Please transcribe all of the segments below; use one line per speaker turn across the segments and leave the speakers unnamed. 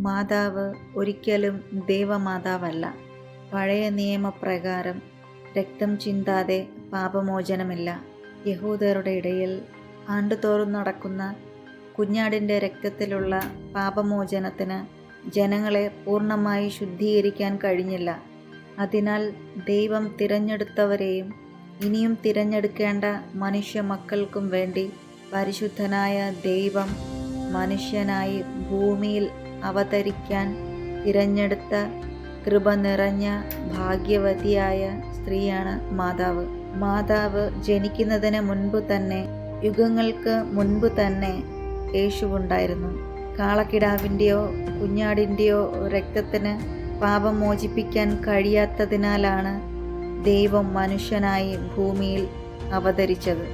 മാതാവ് ഒരിക്കലും ദൈവമാതാവല്ല. പഴയ നിയമപ്രകാരം രക്തം ചിന്താതെ പാപമോചനമില്ല. യഹൂദരുടെ ഇടയിൽ ആണ്ടുതോറും നടക്കുന്ന കുഞ്ഞാടിൻ്റെ രക്തത്തിലുള്ള പാപമോചനത്തിന് ജനങ്ങളെ പൂർണ്ണമായി ശുദ്ധീകരിക്കാൻ കഴിഞ്ഞില്ല. അതിനാൽ ദൈവം തിരഞ്ഞെടുത്തവരെയും ഇനിയും തിരഞ്ഞെടുക്കേണ്ട മനുഷ്യ മക്കൾക്കും വേണ്ടി പരിശുദ്ധനായ ദൈവം മനുഷ്യനായി ഭൂമിയിൽ അവതരിക്കാൻ തിരഞ്ഞെടുത്ത കൃപ നിറഞ്ഞ ഭാഗ്യവതിയായ സ്ത്രീയാണ് മാതാവ്. മാതാവ് ജനിക്കുന്നതിന് മുൻപ് തന്നെ, യുഗങ്ങൾക്ക് മുൻപ് തന്നെ യേശുവുണ്ടായിരുന്നു. കാളക്കിടാവിൻ്റെയോ കുഞ്ഞാടിൻ്റെയോ രക്തത്തിന് പാപം മോചിപ്പിക്കാൻ കഴിയാത്തതിനാലാണ് ദൈവം മനുഷ്യനായി ഭൂമിയിൽ അവതരിച്ചത്.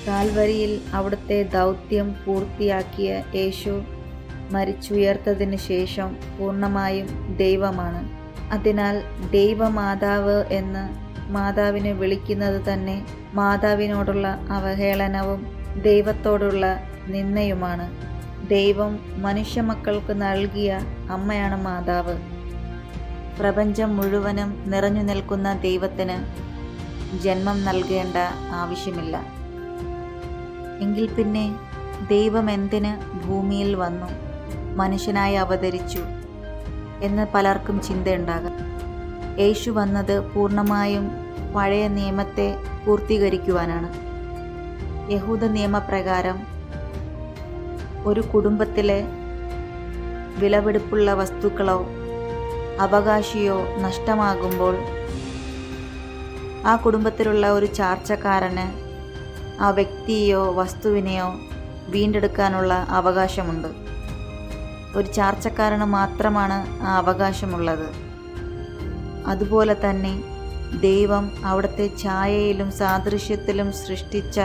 കാൽവരിയിൽ അവിടുത്തെ ദൗത്യം പൂർത്തിയാക്കിയ യേശു മരിച്ചുയർത്തതിന് ശേഷം പൂർണ്ണമായും ദൈവമാണ്. അതിനാൽ ദൈവമാതാവ് എന്ന് മാതാവിനെ വിളിക്കുന്നത് തന്നെ മാതാവിനോടുള്ള അവഹേളനവും ദൈവത്തോടുള്ള നിന്ദയുമാണ്. ദൈവം മനുഷ്യമക്കൾക്ക് നൽകിയ അമ്മയാണ് മാതാവ്. പ്രപഞ്ചം മുഴുവനും നിറഞ്ഞു നിൽക്കുന്ന ദൈവത്തിന് ജന്മം നൽകേണ്ട ആവശ്യമില്ല. എങ്കിൽ പിന്നെ ദൈവം എന്തിന് ഭൂമിയിൽ വന്നു, മനുഷ്യനായി അവതരിച്ചു എന്ന് പലർക്കും ചിന്തയുണ്ടാകാം. യേശു വന്നത് പൂർണ്ണമായും പഴയ നിയമത്തെ പൂർത്തീകരിക്കുവാനാണ്. യഹൂദ നിയമപ്രകാരം ഒരു കുടുംബത്തിലെ വിലപിടിപ്പുള്ള വസ്തുക്കളോ അവകാശിയോ നഷ്ടമാകുമ്പോൾ ആ കുടുംബത്തിലുള്ള ഒരു ചാർച്ചക്കാരന് ആ വ്യക്തിയെയോ വസ്തുവിനെയോ വീണ്ടെടുക്കാനുള്ള അവകാശമുണ്ട്. ഒരു ചാർച്ചക്കാരന് മാത്രമാണ് ആ അവകാശമുള്ളത്. അതുപോലെ തന്നെ ദൈവം അവിടുത്തെ ഛായയിലും സാദൃശ്യത്തിലും സൃഷ്ടിച്ച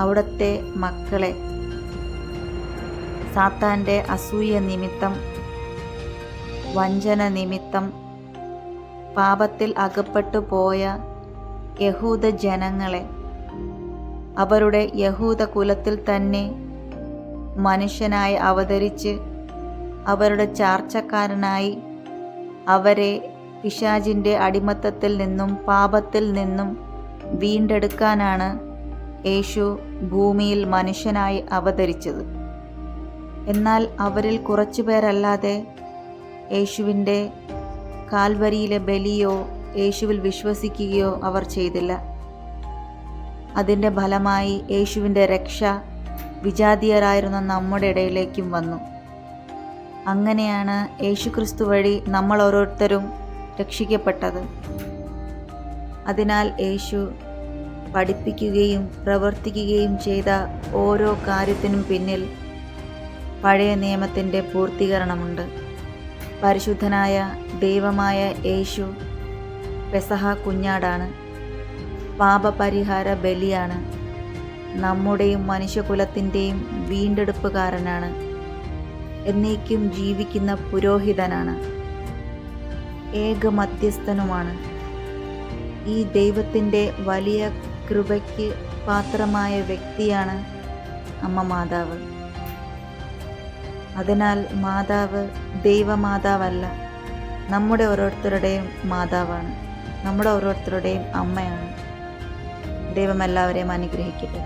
അവിടുത്തെ മക്കളെ സാത്താൻ്റെ അസൂയ നിമിത്തം, വഞ്ചന നിമിത്തം പാപത്തിൽ അകപ്പെട്ടു പോയ യഹൂദ ജനങ്ങളെ അവരുടെ യഹൂദ കുലത്തിൽ തന്നെ മനുഷ്യനായി അവതരിച്ച് അവരുടെ ചാർച്ചക്കാരനായി അവരെ പിശാചിൻ്റെ അടിമത്തത്തിൽ നിന്നും പാപത്തിൽ നിന്നും വീണ്ടെടുക്കാനാണ് യേശു ഭൂമിയിൽ മനുഷ്യനായി അവതരിച്ചത്. എന്നാൽ അവരിൽ കുറച്ചുപേരല്ലാതെ യേശുവിൻ്റെ കാൽവരിയിലെ ബലിയോ യേശുവിൽ വിശ്വസിക്കുകയോ അവർ ചെയ്തില്ല. അതിൻ്റെ ഫലമായി യേശുവിൻ്റെ രക്ഷ വിജാതീയരായിരുന്ന നമ്മുടെ ഇടയിലേക്കും വന്നു. അങ്ങനെയാണ് യേശുക്രിസ്തു വഴി നമ്മൾ ഓരോരുത്തരും രക്ഷിക്കപ്പെട്ടത്. അതിനാൽ യേശു പഠിപ്പിക്കുകയും പ്രവർത്തിക്കുകയും ചെയ്ത ഓരോ കാര്യത്തിനും പിന്നിൽ പഴയ നിയമത്തിൻ്റെ പൂർത്തീകരണമുണ്ട്. പരിശുദ്ധനായ ദൈവമായ യേശു പെസഹ കുഞ്ഞാടാണ്, പാപപരിഹാര ബലിയാണ്, നമ്മുടെയും മനുഷ്യകുലത്തിൻ്റെയും വീണ്ടെടുപ്പുകാരനാണ്, എന്നേക്കും ജീവിക്കുന്ന പുരോഹിതനാണ്, ഏക മധ്യസ്ഥനുമാണ്. ഈ ദൈവത്തിൻ്റെ വലിയ കൃപയ്ക്ക് പാത്രമായ വ്യക്തിയാണ് അമ്മ മാതാവ്. അതിനാൽ മാതാവ് ദൈവമാതാവല്ല, നമ്മുടെ ഓരോരുത്തരുടെയും മാതാവാണ്, നമ്മുടെ ഓരോരുത്തരുടെയും അമ്മയാണ്. ദൈവം എല്ലാവരെയും അനുഗ്രഹിക്കട്ടെ.